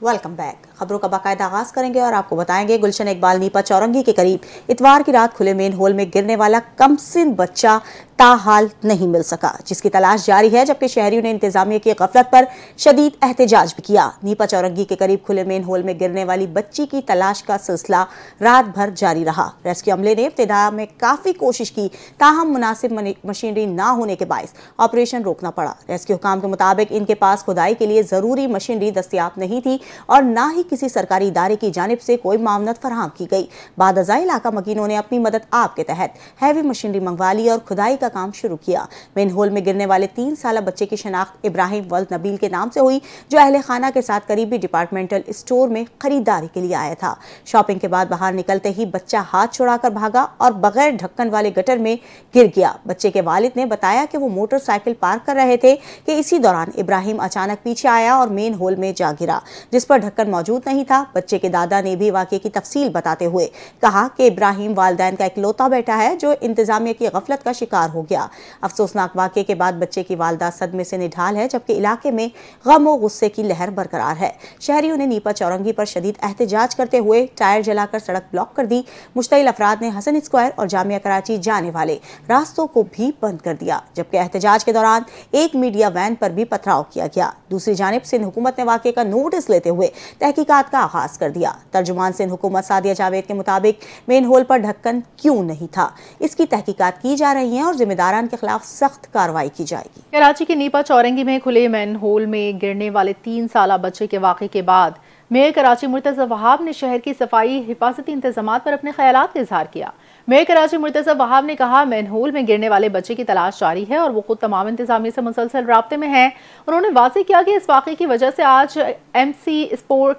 Welcome back. खबरों का बाकायदा आगाज करेंगे और आपको बताएंगे गुलशन इकबाल नीपा चौरंगी के करीब इतवार की रात खुले मेन होल में गिरने वाला कमसिन बच्चा ताहाल नहीं मिल सका, जिसकी तलाश जारी है, जबकि शहरियों ने इंतजामिया की गफलत पर शदीद एहतजाज भी किया। नीपा चौरंगी के करीब खुले मेन होल में गिरने वाली बच्ची की तलाश का सिलसिला रात भर जारी रहा। रेस्क्यू अमले ने इब्तिदा में काफी कोशिश की, ताहम मुनासिब मशीनरी ना होने के बायस ऑपरेशन रोकना पड़ा। रेस्क्यू हुकाम के मुताबिक इनके पास खुदाई के लिए जरूरी मशीनरी दस्तियाब नहीं थी और ना ही किसी सरकारी इदारे की जानिब से कोई मामनत फराहम की गई। बाद अज़ा इलाका मकीनों ने अपनी मदद आप के तहत हैवी मशीनरी मंगवा ली और खुदाई का काम शुरू किया। मेन होल में गिरने वाले 3 साल बच्चे की शनाख्त इब्राहिम वल्द नबील के नाम से हुई, जो अहले खाना के साथ करीबी डिपार्टमेंटल स्टोर में खरीदारी के लिए आया था। शॉपिंग के बाद बाहर निकलते ही बच्चा हाथ छुड़ाकर भागा और बगैर ढक्कन वाले गटर में गिर गया। बच्चे के वालिद ने बताया कि वो मोटरसाइकिल पार्क कर रहे थे कि इसी दौरान इब्राहिम अचानक पीछे आया और मेन होल में जा गिरा, जिस पर ढक्कन मौजूद नहीं था। बच्चे के दादा ने भी वाकये की तफसील बताते हुए कहा कि इब्राहिम वालिदैन का इकलौता बेटा है जो इंतजामिया की गफलत का शिकार हो गया। अफसोसनाक वाकये के बाद बच्चे की वालदा सदमे से निढाल है, जबकि इलाके में गम और गुस्से की लहर बरकरार है। शहरियों ने नीपा चौरंगी पर शदीद एहतजाज करते हुए टायर जलाकर सड़क ब्लॉक कर दी। मुश्तइल अफराद ने हसन स्क्वायर और जामिया कराची जाने वाले रास्तों को भी बंद कर दिया, जबकि एहतजाज के दौरान एक मीडिया वैन पर भी पथराव किया गया। दूसरी जानिब सिंध हुकूमत ने वाकये का नोटिस लेते हुए तहकीकात का आगाज कर दिया। तर्जुमान सिंध हुकूमत सादिया जावेद के मुताबिक मेन होल पर ढक्कन क्यों नहीं था, इसकी तहकीकात की जा रही है और जिम्मेदारान के खिलाफ सख्त कार्रवाई की जाएगी। कराची के नीपा चौरंगी में खुले मेन होल में गिरने वाले 3 साल बच्चे के वाक़े के बाद मेयर कराची मुर्तज़ा वहाब ने शहर की सफाई हिफाजती इंतजामात पर अपने ख्यालात का इजहार किया। मेयर कराची मुर्तज़ा वहाब ने कहा, मेन होल में गिरने वाले बच्चे की तलाश जारी है और वो खुद तमाम इंतजामिया से मुसलसल राब्ते में हैं। उन्होंने वाज़ेह किया कि इस वाक़े की वजह से आज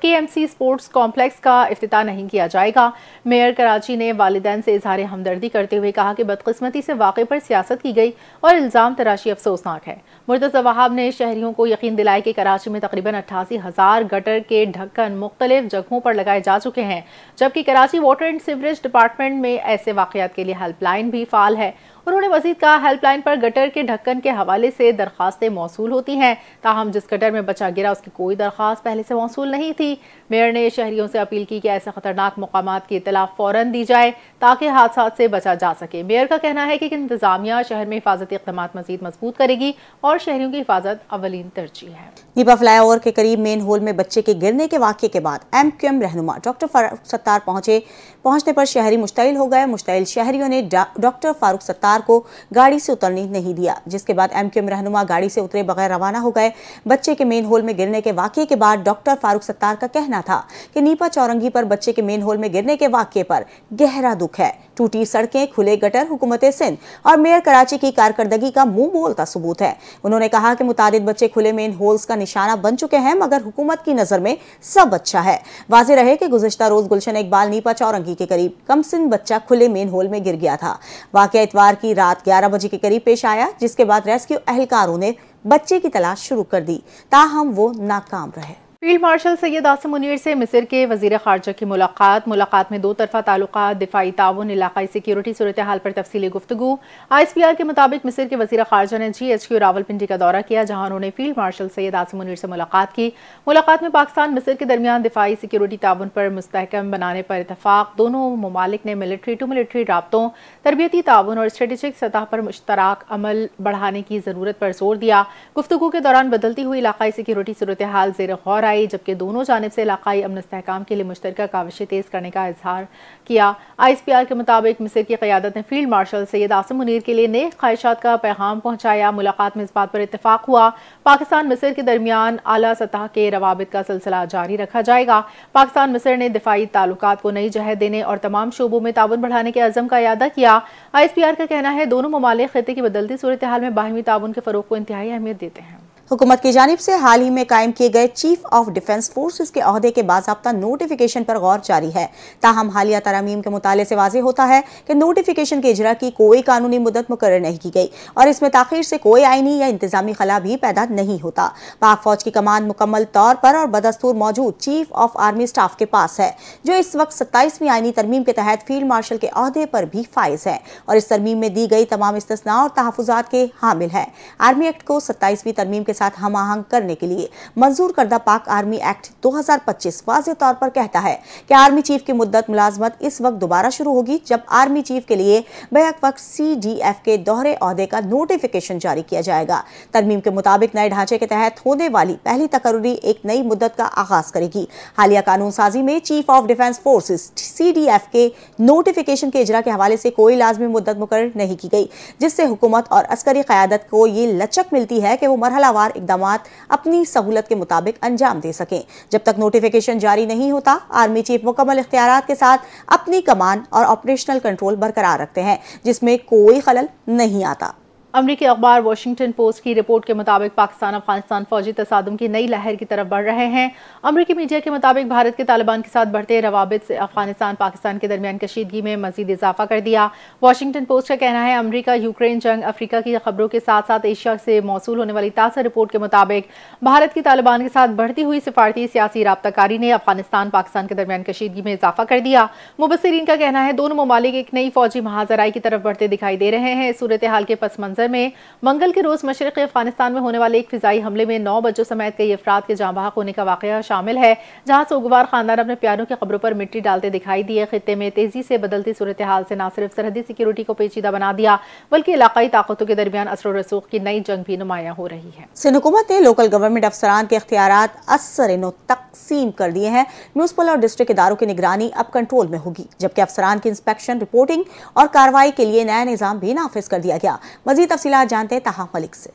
KMC स्पोर्ट्स कॉम्प्लेक्स का इफ्तिताह नहीं किया जाएगा। मेयर कराची ने वालिदैन से इजहार हमदर्दी करते हुए कहा कि बदकिस्मती से वाक़े पर सियासत की गई और इल्ज़ाम तराशी अफसोसनाक है। मुर्तज़ा वहाब ने शहरियों को यकीन दिलाया कि कराची में तकरीबन 88,000 गटर के ढक्कन मुख्तलिफ जगहों पर लगाए जा चुके हैं, जबकि Karachi water and sewerage department में ऐसे वाक़यात के लिए हेल्पलाइन भी फाल है। उन्होंने मज़ीद कहा, हेल्पलाइन पर गटर के ढक्कन के हवाले से दरखास्तें मौसूल होती हैं, ताहम जिस गटर में बच्चा गिरा उसकी कोई दरखास्त पहले से मौसूल नहीं थी। मेयर ने शहरियों से अपील की कि ऐसे खतरनाक मकामात की इत्तला फौरन दी जाए ताकि हादसा से बचा जा सके। मेयर का कहना है कि इंतजामिया शहर में हिफाजती इक़दाम मज़ीद मजबूत करेगी और शहरियों की हिफाजत अवलीन तरजीह है। नीपा फ्लाईओवर के करीब मेन होल में बच्चे के गिरने के वाक़ये के बाद MQM रहनुमा डॉक्टर फारूक सत्तार पहुंचने पर शहरी मुश्तइल हो गए। मुश्तइल शहरियों ने डॉक्टर फारूक सत्तार को गाड़ी से उतरने नहीं दिया, जिसके बाद MQM रहनुमा गाड़ी से उतरे बगैर रवाना हो गए। बच्चे के मेन होल में गिरने के वाक़ये के बाद डॉक्टर फारूक सत्तार का कहना था कि नीपा चौरंगी पर बच्चे के मेन होल में गिरने के वाक़ये पर गहरा दुख है। टूटी सड़कें, खुले गटर हुकूमत सिंध और मेयर कराची की कारकर्दगी का मुंह बोलता सबूत है। उन्होंने कहा कि मुतादिद बच्चे खुले मेन होल्स का निशाना बन चुके हैं, मगर हुकूमत की नजर में सब अच्छा है। वाज़ेह रहे कि गुज़िश्ता रोज गुलशन इकबाल नीपा चौरंगी के करीब कमसिन बच्चा खुले मेन होल में गिर गया था। वाक़या इतवार की रात 11 बजे के करीब पेश आया, जिसके बाद रेस्क्यू अहलकारों ने बच्चे की तलाश शुरू कर दी, ताहम वो नाकाम रहे। फील्ड मार्शल सैयद आसिम मुनीर से मिस्र के वज़ीर ख़ारजा की मुलाकात में दो तरफ़ा ताल्लुकात, दिफ़ाई ताउन, इलाक़ाई सिक्योरिटी सूरत हाल पर तफसीली गुफ्तगू। ISPR के मुताबिक मिस्र के वज़ीर ख़ारजा ने GHQ रावलपिंडी का दौरा किया, जहाँ उन्होंने फील्ड मार्शल सैयद आसिम मुनीर से मुलाकात की। मुलाकात में पाकिस्तान मिस्र के दरमियान दिफ़ाई सिक्योरिटी ताउन पर मुस्तहकम बनाने पर इतफ़ाक़। दोनों ममालिक ने मिलिट्री टू मिलिट्री राब्तों, तरबियती ताउन और स्ट्रेटेजिक सतह पर मुश्तरक अमल बढ़ाने की ज़रूरत पर जोर दिया। गुफ्तगू के दौरान बदलती हुई इलाक़ाई सिक्योरिटी सूरत हाल ज़ेर गौर, जबकि दोनों जानिब से इलाकाई अमन इस्तेहकाम के लिए मुश्तरका काविशें तेज करने का इजहार किया। ISPR के मुताबिक मिस्र की क़यादत ने फील्ड मार्शल सैयद आसिम मुनीर के लिए नेक ख्वाहिशात का पैगाम पहुंचाया। मुलाकात में इस बात पर इत्तेफाक हुआ, पाकिस्तान मिस्र के दरमियान आला सतह के रवाबित का सिलसिला जारी रखा जाएगा। पाकिस्तान मिस्र ने दिफाई ताल्लुकात को नई जहत देने और तमाम शोबों में ताउन बढ़ाने के अज़म का इयादा किया। ISPR का कहना है, दोनों ममालिक खित्ते की बदलती सूरत हाल में बाहिमी ताउन के फ़रोग़ को इंतहाई अहमियत देते हैं। हुकूमत की जानिब से हाल ही में कायम किए गए चीफ ऑफ डिफेंस फोर्सेस के ओहदे के बाज़ाब्ता नोटिफिकेशन पर गौर जारी है। ताहम हालिया तरमीम के मुताले से वाज़ेह होता है कि नोटिफिकेशन के इजरा की कोई कानूनी मुद्दत मुकर्रर नहीं की गई और इसमें ताखीर से कोई आईनी या इंतजामी खला भी पैदा नहीं होता। पाक फौज की कमान मुकम्मल तौर पर और बदस्तूर मौजूद चीफ ऑफ आर्मी स्टाफ के पास है, जो इस वक्त 27वीं आईनी तरमीम के तहत फील्ड मार्शल के ओहदे पर भी फाइज है और इस तरमीम में दी गई तमाम इस्तिस्ना और तहफ़्फ़ुज़ात के हामिल है। आर्मी एक्ट को 27वीं तरमीम के साथ हम आहंग करने के लिए मंजूर करदा पाक आर्मी एक्ट 2025 वाज़ेह तौर पर कहता है कि आर्मी चीफ की मुद्दत मुलाजमत इस वक्त दोबारा शुरू होगी जब आर्मी चीफ के लिए बैक वक्त CDF के दोहरे ओहदे का नोटिफिकेशन जारी किया जाएगा। तरमीम के मुताबिक नए ढांचे के तहत होने वाली पहली तकर्री एक नई मुद्दत का आगाज करेगी। हालिया कानून साजी में chief of defence forces CDF के नोटिफिकेशन के इजरा के हवाले से कोई लाजमी मुद्दत मुकर्रर नहीं की गई, जिससे हुकूमत और अस्करी क़यादत को ये लचक मिलती है कि वो मरहलावार इक़दामात अपनी सहूलत के मुताबिक अंजाम दे सकें। जब तक नोटिफिकेशन जारी नहीं होता, आर्मी चीफ मुकम्मल इख्तियारात के साथ अपनी कमान और ऑपरेशनल कंट्रोल बरकरार रखते हैं, जिसमें कोई खलल नहीं आता। अमरीकी अखबार वाशिंगटन पोस्ट की रिपोर्ट के मुताबिक पाकिस्तान अफगानिस्तान फौजी तसादुम की नई लहर की तरफ बढ़ रहे हैं। अमरीकी मीडिया के मुताबिक भारत के तालिबान के साथ बढ़ते रवाबित से अफगानिस्तान पाकिस्तान के दरमियान कशीदगी में मजीद इजाफा कर दिया। वाशिंगटन पोस्ट का कहना है अमरीका यूक्रेन जंग अफ्रीका की खबरों के साथ साथ एशिया से मौसूल होने वाली ताज़ा रिपोर्ट के मुताबिक भारत की तालिबान के साथ बढ़ती हुई सिफारती सियासी राब्ताकारी ने अफगानिस्तान पाकिस्तान के दरमियान कशीदगी में इजाफा कर दिया। मुबस्सिरीन का कहना है दोनों ममालिक एक नई फौजी महाजराई की तरफ बढ़ते दिखाई दे रहे हैं। सूरत हाल के पस मंजर में मंगल के रोज मशरक़ी अफगानिस्तान में होने वाले एक फिजाई हमले में 9 बच्चों समेत कई अफराद के जाँ बहक होने का वाक़या शामिल है, जहां सोगवार खानदान अपने प्यारों की खबरों पर मिट्टी डालते दिखाई दिए। खित्ते में तेजी से बदलती सूरत हाल से न सिर्फ सरहदी सिक्योरिटी को पेचीदा बना दिया, बल्कि इलाकाई ताकतों के दरमियान असर और रसूख की नई जंग भी नुमायां हो रही है। सिंध हुकूमत ने लोकल गवर्नमेंट अफसरान के इख्तियारात असर-ए-नो तकसीम कर दिए हैं। म्यूनिसिपल और डिस्ट्रिक्ट इदारों की निगरानी अब कंट्रोल में होगी, जबकि अफसरान की इंस्पेक्शन, रिपोर्टिंग और कार्रवाई के लिए नया निज़ाम भी नाफिज कर दिया गया। मजीद तफसीलात जानते हैं ताहा मलिक से।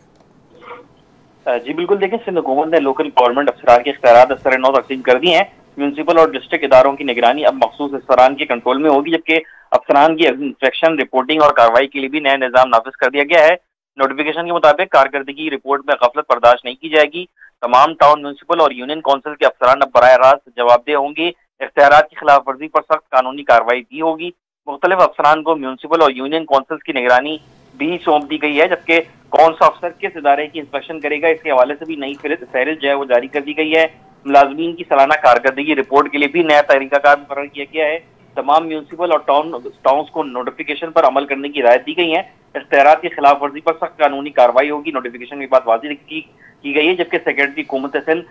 जी बिल्कुल, देखें सिंध हुकूमत ने लोकल गवर्नमेंट अफसरान के इख्तियारात असर-ए-नो तकसीम कर दिए हैं। म्यूनिसिपल और डिस्ट्रिक्ट इदारों की निगरानी अब मखसूस अफसरान के कंट्रोल में होगी, जबकि अफसरान की इंस्पेक्शन, रिपोर्टिंग और कार्रवाई के लिए भी नया निज़ाम नाफिज कर दिया गया है। नोटिफिकेशन के मुताबिक कारकर्दगी रिपोर्ट में गफलत बर्दाश्त नहीं की जाएगी। तमाम टाउन, म्यूनिसिपल और यूनियन काउंसिल के अफसरान अब बराह रास्त जवाबदेह होंगे। इख्तियारात की खिलाफ वर्जी पर सख्त कानूनी कार्रवाई भी होगी। मुख्तलिफ अफसरान को म्यूनिसिपल और यूनियन काउंसिल की निगरानी भी सौंप दी गई है, जबकि कौन सा अफसर किस इदारे की इंस्पेक्शन करेगा इसके हवाले से भी नई फहरिस्त जो है वो जारी कर दी गई है। मुलाजमीन की सालाना कारकर्दगी रिपोर्ट के लिए भी नया तरीकाकार मुकर्रर किया गया है। तमाम म्यूनिसिपल और टाउन्स को नोटिफिकेशन पर अमल करने की हिदायत दी गई है। इख्तियारात की खिलाफ वर्जी पर सख्त कानूनी कार्रवाई होगी। नोटिफिकेशन के बाद वाज़ेह की गई है, जबकि सेक्रेटरी हुकूमत सिंध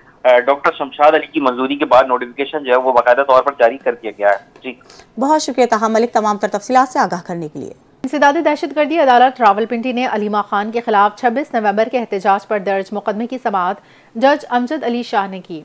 डॉक्टर शमशाद अली की मंजूरी के बाद नोटिफिकेशन जो है वो बाकायदा तौर पर जारी कर दिया गया है। जी बहुत शुक्रिया ताहा मलिक, तमाम तर तफसीलात से आगाह करने के लिए। इंसदादी दहशतगर्दी अदालत रावलपिंडी ने अलीमा खान के खिलाफ 26 नवंबर के एहतजाज पर दर्ज मुकदमे की समाअत जज अमजद अली शाह ने की।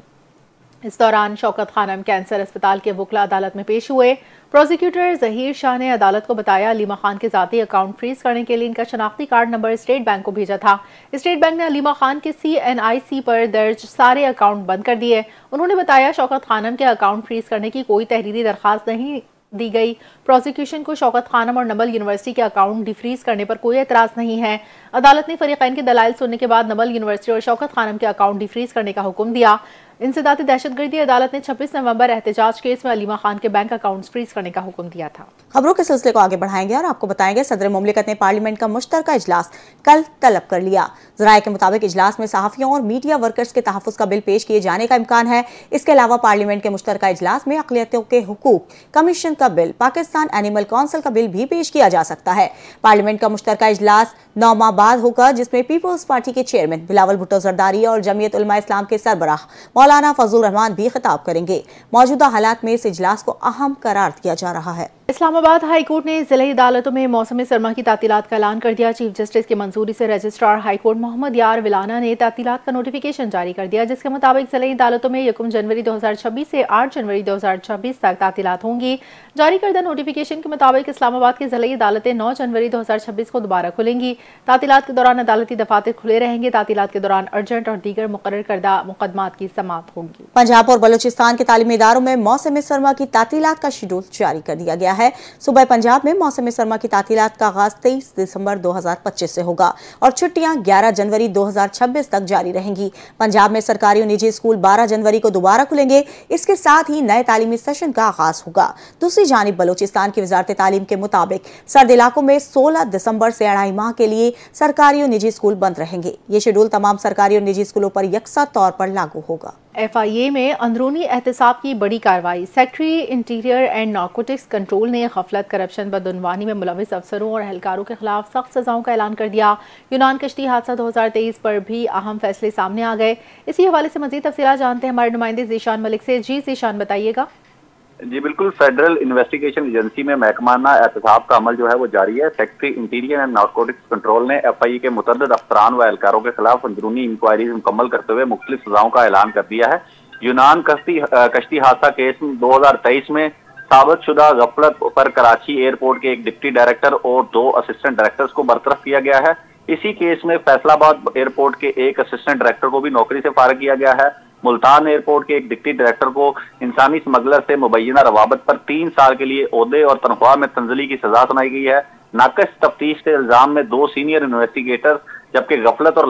इस दौरान शौकत खानम कैंसर अस्पताल के वकला अदालत में पेश हुए। प्रोसिक्यूटर जहीर शाह ने अदालत को बताया अलीमा खान के जाती अकाउंट फ्रीज करने के लिए इनका शनाख्ती कार्ड नंबर स्टेट बैंक को भेजा था। स्टेट बैंक ने अलीमा खान के CNIC पर दर्ज सारे अकाउंट बंद कर दिए। उन्होंने बताया शौकत खानम के अकाउंट फ्रीज करने की कोई तहरीरी दरखास्त नहीं दी गई। प्रोसिक्यूशन को शौकत खानम और नमल यूनिवर्सिटी के अकाउंट डिफ्रीज करने पर कोई एतराज नहीं है। अदालत ने फरीकैन के दलाइल सुनने के बाद नमल यूनिवर्सिटी और शौकत खानम के अकाउंट डिफ्रीज करने का हुक्म दिया। इंसदादी दहशतगर्दी अदालत ने 26 नवंबर एहतजाज केस में अलीमा खान के बैंक अकाउंट्स फ्रीज करने का हुक्म दिया था। खबरों के सिलसिले को आगे बढ़ाएंगे और आपको बताएंगे सदर मुमलिकत ने पार्लियामेंट का मुश्तरका इजलास कल तलब कर लिया। ज़राए के मुताबिक इजलास में सहाफ़ियों और मीडिया वर्कर्स के तहफ़्फ़ुज़ का बिल पेश किए जाने का इम्कान है। इसके अलावा पार्लियामेंट के मुश्तरका इजलास में अक़लियतों के हुकूक कमीशन का बिल, पाकिस्तान एनिमल काउंसिल का बिल भी पेश किया जा सकता है। पार्लियामेंट का मुश्तरका इजलास 9 माह बाद होगा, जिसमें पीपल्स पार्टी के चेयरमैन बिलावल भुट्टो जरदारी और जमीयत उलमा इस्लाम के सरबराह मौलाना फजल रहमान भी खिताब करेंगे। मौजूदा हालात में इस इजलास को अहम करार दिया जा रहा है। इस्लामाबाद हाई कोर्ट ने जिला अदालतों में मौसम सरमा की तातीलात का ऐलान कर दिया। चीफ जस्टिस की मंजूरी से रजिस्ट्रार हाई कोर्ट मोहम्मद यार विलाना ने तातीलात का नोटिफिकेशन जारी कर दिया, जिसके मुताबिक जिला अदालतों में 1 जनवरी 2026 से 8 जनवरी 2026 तक तातीलात होंगी। जारी करदा नोटिफिकेशन के मुताबिक इस्लामाबाद की जिला अदालतें 9 जनवरी 2026 को दोबारा खुलेंगी। तातीलात के दौरान अदालती दफातर खुले रहेंगे। तातीलात के दौरान अर्जेंट और दीगर मुकर्रर करदा मुकदमात की समाअत होंगी। पंजाब और बलूचिस्तान के तालीमी इदारों में मौसम सरमा की तातीलात का शेड्यूल जारी कर दिया गया है। सूबा पंजाब में मौसम सरमा की तातीलात का आगाज 23 दिसंबर 2025 से होगा और छुट्टियां 11 जनवरी 2026 तक जारी रहेंगी। पंजाब में सरकारी और निजी स्कूल 12 जनवरी को दोबारा खुलेंगे। इसके साथ ही नए तालीमी सेशन का आगाज होगा। दूसरी जानिब बलूचिस्तान की वजारत तालीम के मुताबिक सर्द इलाकों में 16 दिसंबर से 2.5 माह के लिए सरकारी और निजी स्कूल बंद रहेंगे। ये शेड्यूल तमाम सरकारी और निजी स्कूलों पर यकसा तौर पर लागू होगा। FIA में अंदरूनी एहतसाब की बड़ी कार्रवाई। Secretary interior and narcotics control ने गफलत, करप्शन, बदउनवानी में मुलविस अफसरों और एहलकारों के खिलाफ सख्त सजाओं का ऐलान कर दिया। यूनान कश्ती हादसा 2023 पर भी अहम फैसले सामने आ गए। इसी हवाले से मजीद तफसीलात जानते हैं हमारे नुमाइंदे ज़ीशान मलिक से। जी ज़ीशान, बताइएगा। जी बिल्कुल, फेडरल इन्वेस्टिगेशन एजेंसी में महकमाना एहतसाब का अमल जो है वो जारी है। Secretary interior and narcotics control ने FIA के मुतअद्दिद अफसरान व एहलकारों के खिलाफ अंदरूनी इंक्वायरी मुकम्मल करते हुए मुख्तलिफ सजाओं का ऐलान कर दिया है। यूनान कश्ती हादसा केस में 2023 में साबित शुदा गफलत पर कराची एयरपोर्ट के एक डिप्टी डायरेक्टर और 2 असिस्टेंट डायरेक्टर्स को बरतरफ किया गया है। इसी केस में फैसलाबाद एयरपोर्ट के एक असिस्टेंट डायरेक्टर को भी नौकरी से फारिग किया गया है। मुल्तान एयरपोर्ट के एक डिप्टी डायरेक्टर को इंसानी स्मगलर से मुबैना रवाबत पर 3 साल के लिए ओहदे और तनख्वाह में तंजली की सजा सुनाई गई है। नाकस तफ्तीश के इल्जाम में 2 सीनियर इन्वेस्टिगेटर जबकि गफलत और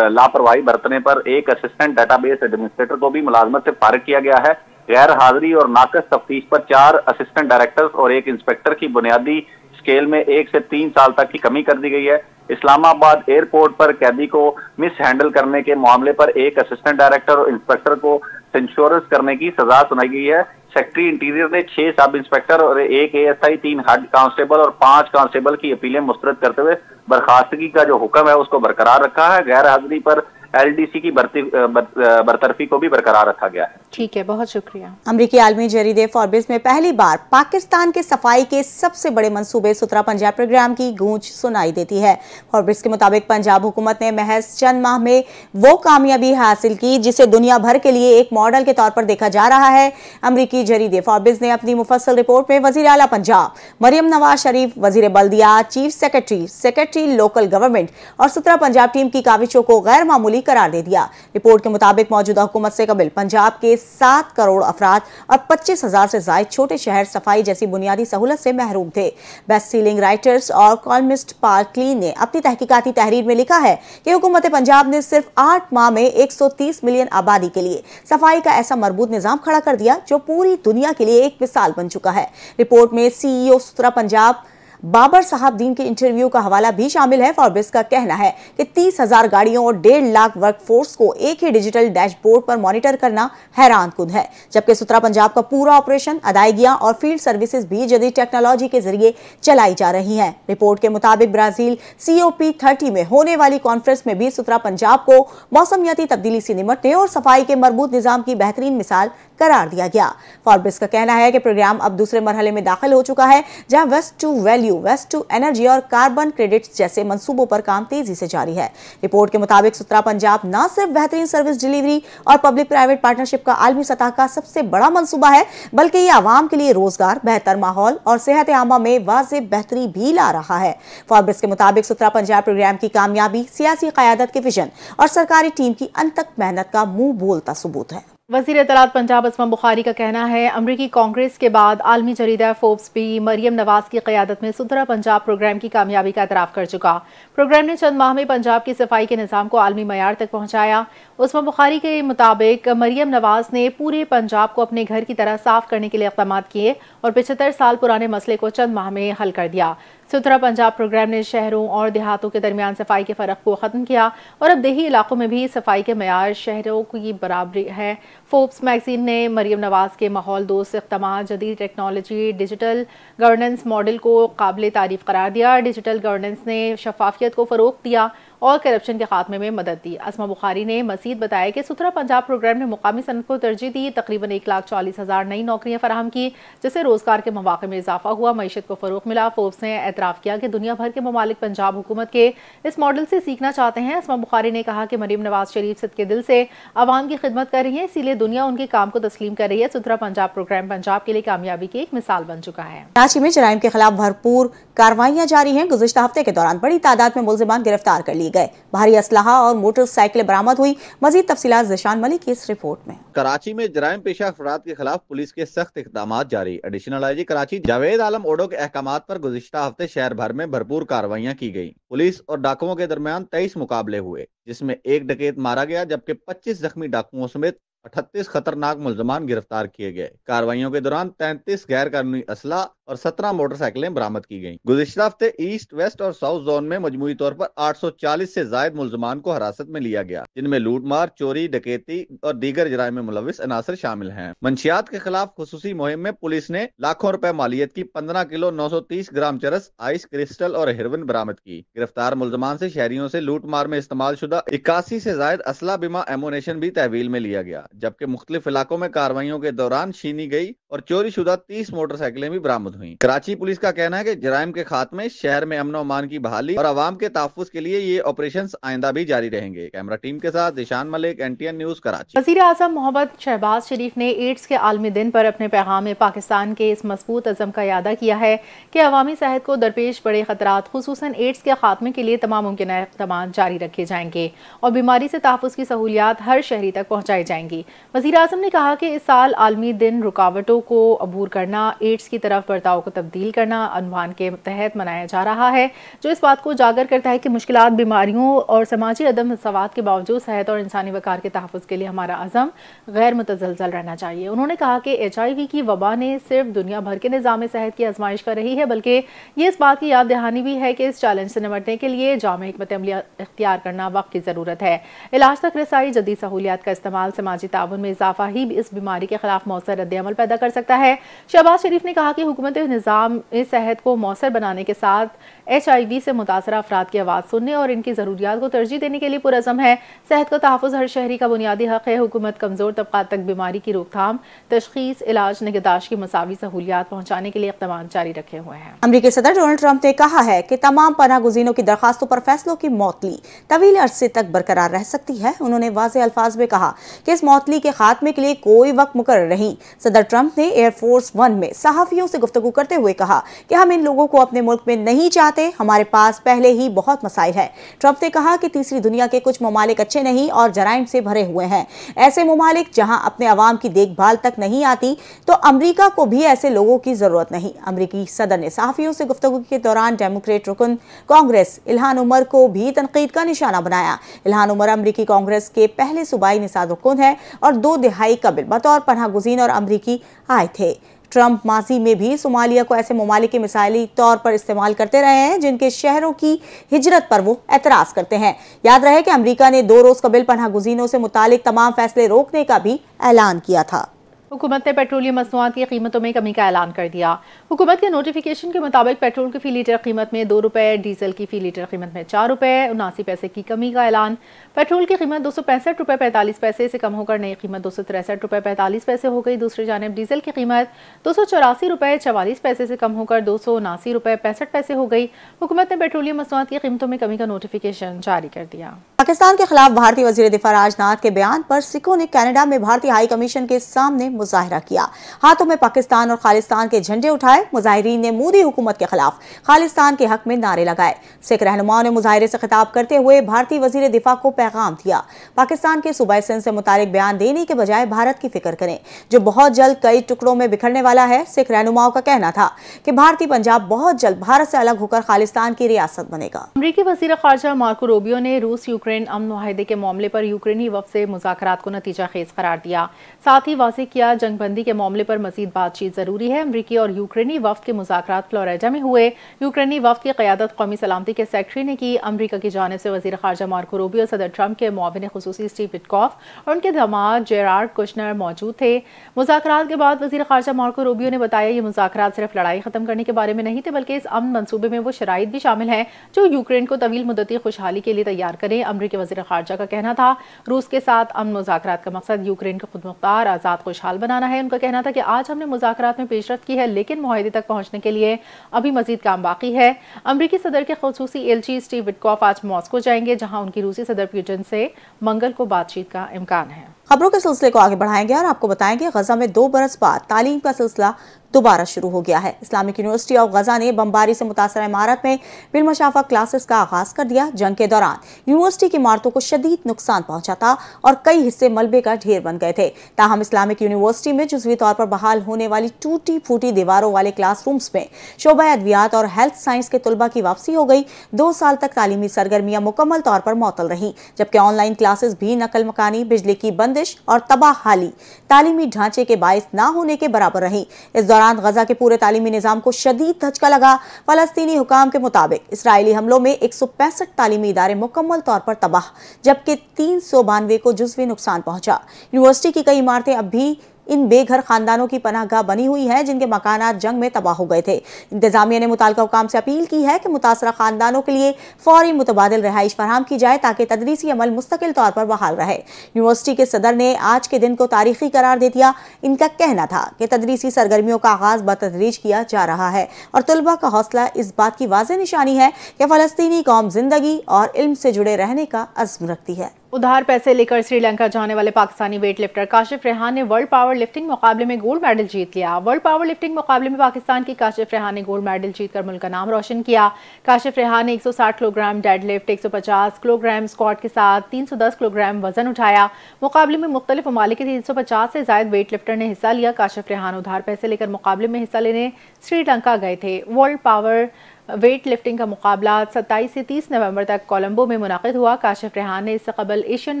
लापरवाही बरतने पर एक असिस्टेंट डाटाबेस एडमिनिस्ट्रेटर को भी मुलाजमत से फारिग किया गया है। गैर हाजिरी और नाकस तफ्तीश पर 4 असिस्टेंट डायरेक्टर्स और एक इंस्पेक्टर की बुनियादी स्केल में 1 से 3 साल तक की कमी कर दी गई है। इस्लामाबाद एयरपोर्ट पर कैदी को मिस हैंडल करने के मामले पर एक असिस्टेंट डायरेक्टर और इंस्पेक्टर को सेंश्योरेंस करने की सजा सुनाई गई है। सेक्रेटरी इंटीरियर ने 6 सब इंस्पेक्टर और 1 ASI, 3 हेड कांस्टेबल और 5 कांस्टेबल की अपीलें मुस्तरद करते हुए बर्खास्तगी का जो हुक्म है उसको बरकरार रखा है। गैर हाजिरी पर LDC की बरतरफी को भी बरकरार रखा गया है। ठीक है, बहुत शुक्रिया। अमरीकी आलमी जरीदे फोर्ब्स में पहली बार पाकिस्तान के सफाई के सबसे बड़े मंसूबे सुथरा पंजाब प्रोग्राम की गूंज सुनाई देती है। फोर्ब्स के मुताबिक पंजाब हुकूमत ने महज चंद माह में वो कामयाबी हासिल की जिसे दुनिया भर के लिए एक मॉडल के तौर पर देखा जा रहा है। अमरीकी जरीदे फोर्ब्स ने अपनी मुफस्सल रिपोर्ट में वजीर आला पंजाब मरियम नवाज शरीफ, वजीर बल्दिया, चीफ सेक्रेटरी लोकल गवर्नमेंट और सुथरा पंजाब टीम की काविशों को गैर मामूली करार दे दिया। रिपोर्ट के मुताबिक मौजूदा हुकूमत से कबिल पंजाब के 7 करोड़ अफराद और 25,000 से ज्यादा छोटे शहर सफाई जैसी बुनियादी सहूलत से महरूम थे। बेस्ट सीलिंग राइटर्स और कॉलमिस्ट पार्क क्लीन ने अपनी तहकीकाती तहरीर में लिखा है कि हुकूमत पंजाब ने सिर्फ 8 माह में 130 मिलियन आबादी के लिए सफाई का ऐसा मरबूत निजाम खड़ा कर दिया जो पूरी दुनिया के लिए एक मिसाल बन चुका है। रिपोर्ट में CEO सुथरा पंजाब बाबर साहब दीन के इंटरव्यू का हवाला भी शामिल है। फोर्ब्स का कहना है कि 30,000 गाड़ियों और 1.5 लाख वर्कफोर्स को एक ही डिजिटल डैशबोर्ड पर मॉनिटर करना हैरान कुन है, जबकि सुथरा पंजाब का पूरा ऑपरेशन, अदायगियां और फील्ड सर्विसेज भी जदीद टेक्नोलॉजी के जरिए चलाई जा रही हैं। रिपोर्ट के मुताबिक ब्राजील COP30 में होने वाली कॉन्फ्रेंस में भी सुथरा पंजाब को मौसमियाती तब्दीली से निपटने और सफाई के मरबूत निजाम की बेहतरीन मिसाल करार दिया गया। फोर्ब्स का कहना है कि प्रोग्राम अब दूसरे मरहले में दाखिल हो चुका है, जहां waste to value, waste to energy और कार्बन क्रेडिट्स जैसे मंसूबों पर काम तेजी से जारी है। रिपोर्ट के मुताबिक सुथरा पंजाब न सिर्फ बेहतरीन सर्विस डिलीवरी और पब्लिक प्राइवेट पार्टनरशिप का आलमी सतह का सबसे बड़ा मंसूबा है, बल्कि ये आवाम के लिए रोजगार, बेहतर माहौल और सेहत आमा में वाज़ेह बेहतरी भी ला रहा है। फोर्ब्स के मुताबिक सुथरा पंजाब प्रोग्राम की कामयाबी सियासी क़यादत के विजन और सरकारी टीम की अनथक मेहनत का मुंह बोलता सबूत है। वज़ीर इत्तलात पंजाब असमा बुखारी का कहना है अमरीकी कांग्रेस के बाद आलमी जरीदा फोर्ब्स भी मरियम नवाज की क़यादत में सुथरा पंजाब प्रोग्राम की कामयाबी का एतराफ़ कर चुका। प्रोग्राम ने चंद माह में पंजाब की सफाई के निज़ाम को आलमी मयार तक पहुँचाया। उसमा बुखारी के मुताबिक मरियम नवाज ने पूरे पंजाब को अपने घर की तरह साफ करने के लिए इक़दाम किए और 75 साल पुराने मसले को चंद माह में हल कर दिया। सुथरा पंजाब प्रोग्राम ने शहरों और देहातों के दरमियान सफाई के फ़र्क को ख़त्म किया और अब देही इलाकों में भी सफाई के मयार शहरों की बराबरी है। फोर्ब्स मैगजीन ने मरियम नवाज के माहौल दोस्त इक़दाम, जदीद टेक्नोलॉजी, डिजिटल गवर्नेंस मॉडल को काबिल तारीफ़ करार दिया। डिजिटल गवर्नेंस ने शफाफियत को फ़रोग़ दिया और करप्शन के खात्मे में मदद दी। असमा बुखारी ने मज़ीद बताया कि सुथरा पंजाब प्रोग्राम ने मुकामी सनत को तरजीह दी, तकरीबन 1,40,000 नई नौकरियां फराहम की, जिससे रोजगार के मौक़े में इजाफा हुआ, मईशत को फ़रोग़ मिला। फोर्ब्स ने एतराफ़ किया कि दुनिया भर के ममालिक पंजाब हुकूमत के इस मॉडल से सीखना चाहते हैं। असमा बुखारी ने कहा कि मरियम नवाज शरीफ सद के दिल से आवाम की खिदमत कर रही है, इसीलिए दुनिया उनके काम को तस्लीम कर रही है। सुथरा पंजाब प्रोग्राम पंजाब के लिए कामयाबी की एक मिसाल बन चुका है। कराची में जराइम के खिलाफ भरपूर कार्रवाइयां जारी हैं। गुज़िश्ता हफ्ते के दौरान बड़ी तादाद में मुल्ज़िमान गिरफ्तार कर लिए गए, भारी असलहा और मोटरसाइकिलें बरामद हुई। मजीद तफसीलात ज़ीशान मलिक की इस रिपोर्ट में। कराची में जराइम पेशा अफराद के खिलाफ पुलिस के सख्त इक़दाम जारी। एडिशनल IG कराची जावेद आलम ओडो के अहकामात पर गुज़िश्ता हफ्ते शहर भर में भरपूर कार्रवाइयां की गई। पुलिस और डाकुओं के दरमियान 23 मुकाबले हुए, जिसमें 1 डकैत मारा गया, जबकि 25 जख्मी डाकुओं समेत 38 खतरनाक मुल्ज़मान गिरफ्तार किए गए। कार्रवाइयों के दौरान 33 गैर कानूनी असला और 17 मोटरसाइकिलें बरामद की गयी। गुज़िश्ता हफ्ते ईस्ट, वेस्ट और साउथ जोन में मजमूई तौर पर 840 से जायद मुल्ज़मान को हिरासत में लिया गया, जिनमें लूटमार, चोरी, डकैती और दीगर जराइम में मुलविस अनासर शामिल हैं। मंशियात के खिलाफ खुसूसी मुहिम में पुलिस ने लाखों रुपए मालियत की 15 किलो 930 ग्राम चरस, आइस क्रिस्टल और हेरोइन बरामद की। गिरफ्तार मुल्ज़मान से शहरियों से लूट मार में इस्तेमाल शुदा 81 से जायद असला, बिमा, एमोनेशन भी तहवील में लिया गया, जबकि मुख्तलिफ इलाकों में कार्रवाइयों के दौरान छीनी गई और चोरी शुदा 30 मोटरसाइकिलें भी बरामद हुई। कराची पुलिस का कहना है कि जराइम के खात्मे, शहर में अमन अमान की बहाली और आवाम के तहफ्फुज़ के लिए ये ऑपरेशन आइंदा भी जारी रहेंगे। कैमरा टीम के साथ दिशान मलिक, NTN न्यूज़, कराची। वज़ीर आज़म मोहम्मद शहबाज शरीफ ने एड्स के आलमी दिन पर अपने पैगाम में पाकिस्तान के इस मजबूत अज़म का इयादा किया है कि अवामी सेहत को दरपेश बड़े खतरात, खुसूसन एड्स के खात्मे के लिए तमाम मुमकिन इक़दाम जारी रखे जाएंगे और बीमारी से तहफ़्फ़ुज़ की सहूलियात हर शहरी तक पहुँचाई जाएंगी। वज़ीर आज़म ने कहा कि इस साल आलमी दिन रुकावटों को अबूर करना, एड्स की तरफ बर्ताव को तब्दील करना अनवान के तहत मनाया जा रहा है, जो इस बात को उजागर करता है कि मुश्किलात, बीमारियों और समाजी अदम मसावात के बावजूद सेहत और इंसानी वक़ार के तहफ़्फ़ुज़ के लिए हमारा अज़म गैर मुतज़लज़ल रहना चाहिए। उन्होंने कहा कि HIV की वबा ने सिर्फ दुनिया भर के निज़ाम सेहत की आजमाइश कर रही है, बल्कि ये इस बात की याद दहानी भी है कि इस चैलेंज से निपटने के लिए जामे हिकमत अमली इख्तियार करना वक्त की ज़रूरत है। इलाज तक रसाई, जदीद सहूलियात का इस्तेमाल, समाजी ताउन में इजाफा ही इस बीमारी के खिलाफ मौसर रद्द-ए-अमल पैदा कर सकता है। शहबाज शरीफ ने कहा कि हुकूमत निज़ाम सेहत को मौसर बनाने के साथ HIV से मुतासरा अफराद की आवाज़ सुनने और इनकी ज़रूरियात को तरजीह देने के लिए पुरअज़म है। सेहत का तहफ़्फ़ुज़ हर शहरी का बुनियादी हक़ है। हुकूमत कमज़ोर तबक़ात तक बीमारी की रोकथाम, तशख़ीस, इलाज, निगहदाश्त की मसावी सहूलियात पहुँचाने के लिए इक़दाम जारी रखे हुए हैं। अमरीकी सदर डोनाल्ड ट्रंप ने कहा है कि तमाम पनाह गुज़ीनों की दरखास्तों पर फैसलों की मौतली तवील अरसे तक बरकरार रह सकती है। उन्होंने वाज़ेह अल्फाज में कहा कि इस मौतली के खात्मे के लिए कोई वक्त मुकर्रर नहीं। सदर ट्रंप ने एयरफोर्स 1 में सहाफ़ियों से गुफ्तगू करते हुए कहा कि हम इन लोगों को अपने मुल्क में नहीं चाहते, हमारे पास पहले ही बहुत मसाइल है। ट्रंप ने कहा कि तीसरी दुनिया के कुछ ममालिक अच्छे नहीं और जराइम से भरे हुए हैं। ऐसे ममालिक जहां अपने अवाम की देखभाल तक नहीं आती, तो अमरीका को भी ऐसे लोगों की जरूरत नहीं। अमरीकी सदर ने सहाफ़ियों से गुफ्तगू के दौरान डेमोक्रेट रुकन कांग्रेस इल्हान उमर को भी तनकीद का निशाना बनाया। इल्हान उमर अमरीकी कांग्रेस के पहले सूबाई निसाद रुकन है और 2 दिहाई कबल बतौर पनाह गुज़ीन और अमरीकी आए थे। ट्रंप माजी में भी सोमालिया को ऐसे ममालिक के मिसाइली तौर पर इस्तेमाल करते रहे हैं जिनके शहरों की हिजरत पर वो एतराज़ करते हैं। याद रहे कि अमरीका ने 2 रोज़ कबल पनाह गुज़ीनों से मुतालिक तमाम फैसले रोकने का भी ऐलान किया था। हुकूमत ने पेट्रोलियम मसनूआत की कीमतों में कमी का ऐलान कर दिया। हुकूमत के नोटिफिकेशन के मुताबिक पेट्रोल की फ़ी लीटर कीमत में 2 रुपये, डीजल की फ़ी लीटर कीमत में 4 रुपये 79 पैसे की कमी का ऐलान। पेट्रोल की कीमत 265 रुपये 45 पैसे से कम होकर नई कीमत 263 रुपये 45 पैसे हो गई। दूसरी जानिब डीजल की कीमत 284 रुपये 44 पैसे से कम होकर 279 रुपये 65 पैसे हो गई। हुकूमत ने पेट्रोलियम मसनूआत की कीमतों में कमी का नोटिफिकेशन जारी कर दिया। पाकिस्तान के खिलाफ भारतीय वज़ीर दिफा राजनाथ के बयान पर सिखों ने कनाडा में भारतीय हाई कमीशन के सामने मुजाहिरा किया। हाथों में पाकिस्तान और खालिस्तान के झंडे उठाए। मुजाहिरीन ने मोदी हुकूमत के खिलाफ खालिस्तान के हक में नारे लगाए। सिख रहनुमाओं ने मुजाहिरे से खिताब करते हुए भारतीय वज़ीर दिफा को पैगाम दिया, पाकिस्तान के सूबा सिंध से मुतालिक बयान देने के बजाय भारत की फिक्र करें, जो बहुत जल्द कई टुकड़ों में बिखरने वाला है। सिख रहनुमाओं का कहना था कि भारतीय पंजाब बहुत जल्द भारत से अलग होकर खालिस्तान की रियासत बनेगा। अमरीकी वज़ीर ख़ारजा मार्को रूबियो ने रूस यूक्रेन अमन मुआहदे के मामले पर यूक्रेनी वफ़द से मुज़ाकरात को नतीजा खेज करार दिया। साथ ही वाज़ेह किया जंगबंदी के मामले पर मज़ीद बातचीत ज़रूरी है। अमरीकी और यूक्रेनी वफ़द के मुज़ाकरात फ्लोरिडा में हुए। यूक्रेनी वफ़द की क़यादत कौमी सलामती के सेक्रेटरी ने की। अमरीका की जानिब से वज़ीर ख़ारजा मार्को रूबियो, सदर ट्रंप के मुआविन ख़ुसूसी स्टीव विटकॉफ और उनके दामाद जेरार्ड कुशनर मौजूद थे। मुज़ाकरात के बाद वज़ीर ख़ारजा मार्को रूबियो ने बताया ये मुज़ाकरात सिर्फ लड़ाई ख़त्म करने के बारे में नहीं थे, बल्कि इस अमन मंसूबे में वो शराइत भी शामिल हैं जो यूक्रेन को तवील मुद्दती खुशहाली के लिए तैयार करें। अमरीकी वज़ीर ख़ारजा का कहना था रूस के साथ अमन मुज़ाकरात का मकसद यूक्रेन को खुदमुख्तार, आज़ाद, खुशहाल बनाना है। उनका कहना था कि आज हमने मुज़ाकरात में पेशरफ्त की है, लेकिन मुआहदे तक पहुंचने के लिए अभी मजीद काम बाकी है। अमरीकी सदर के ख़ुसूसी एलची स्टीव विटकॉफ आज मॉस्को जाएंगे, जहां उनकी रूसी सदर पुतिन से मंगल को बातचीत का इम्कान है। खबरों के सिलसिले को आगे बढ़ाएंगे और आपको बताएंगे गजा में 2 बरस बाद तालीम का सिलसिला दोबारा शुरू हो गया है। इस्लामिक यूनिवर्सिटी ऑफ गजा ने बमबारी से मुतासर इमारत में बिलमशाफा क्लासेस का आगाज कर दिया। जंग के दौरान यूनिवर्सिटी की इमारतों को शदीद नुकसान पहुंचा था और कई हिस्से मलबे का ढेर बन गए थे। ताहम इस्लामिक यूनिवर्सिटी में जुज़वी तौर पर बहाल होने वाली टूटी फूटी दीवारों वाले क्लासरूम्स में शोबा अद्वियात और हेल्थ साइंस के तुलबा की वापसी हो गई। 2 साल तक तालीमी सरगर्मियां मुकम्मल तौर पर मुअत्तल रही, जबकि ऑनलाइन क्लासेस भी नकल मकानी, बिजली की बंदिश बंदिश और तबाहाली तालीमी ढांचे के बाइस ना होने के बराबर रही। इस दौरान गजा के पूरे तालीमी निजाम को शदीद धचका लगा। फलस्तीनी हुकाम के मुताबिक इसराइली हमलों में 165 तालीमी इदारे मुकम्मल तौर पर तबाह, जबकि 392 को जुज़वी नुकसान पहुंचा। यूनिवर्सिटी की कई इमारतें अब भी इन बेघर खानदानों की पनाहगाह बनी हुई है जिनके मकानात जंग में तबाह हो गए थे। इंतजामिया ने मुताल्लिका हुकाम से अपील की है कि मुतासरा खानदानों के लिए फौरी मुतबादिल रिहाइश फराहम की जाए ताकि तदरीसी अमल मुस्तकिल तौर पर बहाल रहे। यूनिवर्सिटी के सदर ने आज के दिन को तारीखी करार दे दिया। इनका कहना था कि तदरीसी सरगर्मियों का आगाज बतदरीज किया जा रहा है और तलबा का हौसला इस बात की वाज़ेह निशानी है कि फलस्तीनी कौम जिंदगी और इल्म से जुड़े रहने का अज़्म रखती है। उधार पैसे लेकर श्रीलंका जाने वाले पाकिस्तानी वेट लिफ्टर काशिफ रेहान ने वर्ल्ड पावर लिफ्टिंग मुकाबले में गोल्ड मेडल जीत लिया। वर्ल्ड पावर लिफ्टिंग मुकाबले में पाकिस्तान की काशिफ रेहान ने गोल्ड मेडल जीतकर मुल्क का नाम रोशन किया। काशिफ रेहान ने 160 किलोग्राम डेडलिफ्ट, 150 किलोग्राम स्क्वाट के साथ 310 किलोग्राम वजन उठाया। मुकाबले में मुख्तलिफ ममालिक के 350 से ज्यादा वेट लिफ्टर ने हिस्सा लिया। काशिफ रेहान उधार पैसे लेकर मुकाबले में हिस्सा लेने श्रीलंका गए थे। वर्ल्ड पावर वेट लिफ्टिंग का मुकाबला 27 से 30 नवंबर तक कोलंबो में मुनाकिद हुआ। काशिफ रेहान ने इससे कबल Asian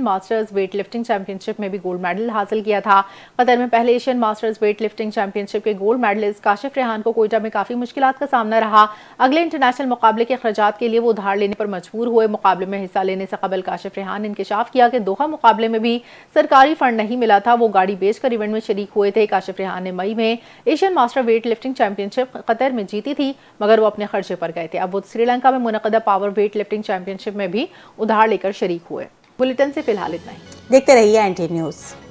masters weight lifting championship में भी गोल्ड मेडल हासिल किया था। कतर में पहले Asian masters weight lifting championship के गोल्ड मेडलिस्ट काशिफ रेहान को कोयटा में काफी मुश्किलात का सामना रहा। अगले इंटरनेशनल मुकाबले के अखराजात के लिए वो उधार लेने पर मजबूर हुए। मुकाबले में हिस्सा लेने से कबल काशिफ रेहान ने इंकशाफ किया कि दोहा मुकाबले में भी सरकारी फंड नहीं मिला था। वो गाड़ी बेचकर इवेंट में शरीक हुए थे। काशिफ रेहान ने मई में Asian master weight lifting championship Qatar में जीती थी, मगर वो अपने खर्चे पर गए थे। अब वो श्रीलंका में मुनक़दा पावर वेट लिफ्टिंग चैंपियनशिप में भी उधार लेकर शरीक हुए। बुलेटिन से फिलहाल इतना ही। देखते रहिए NT न्यूज़।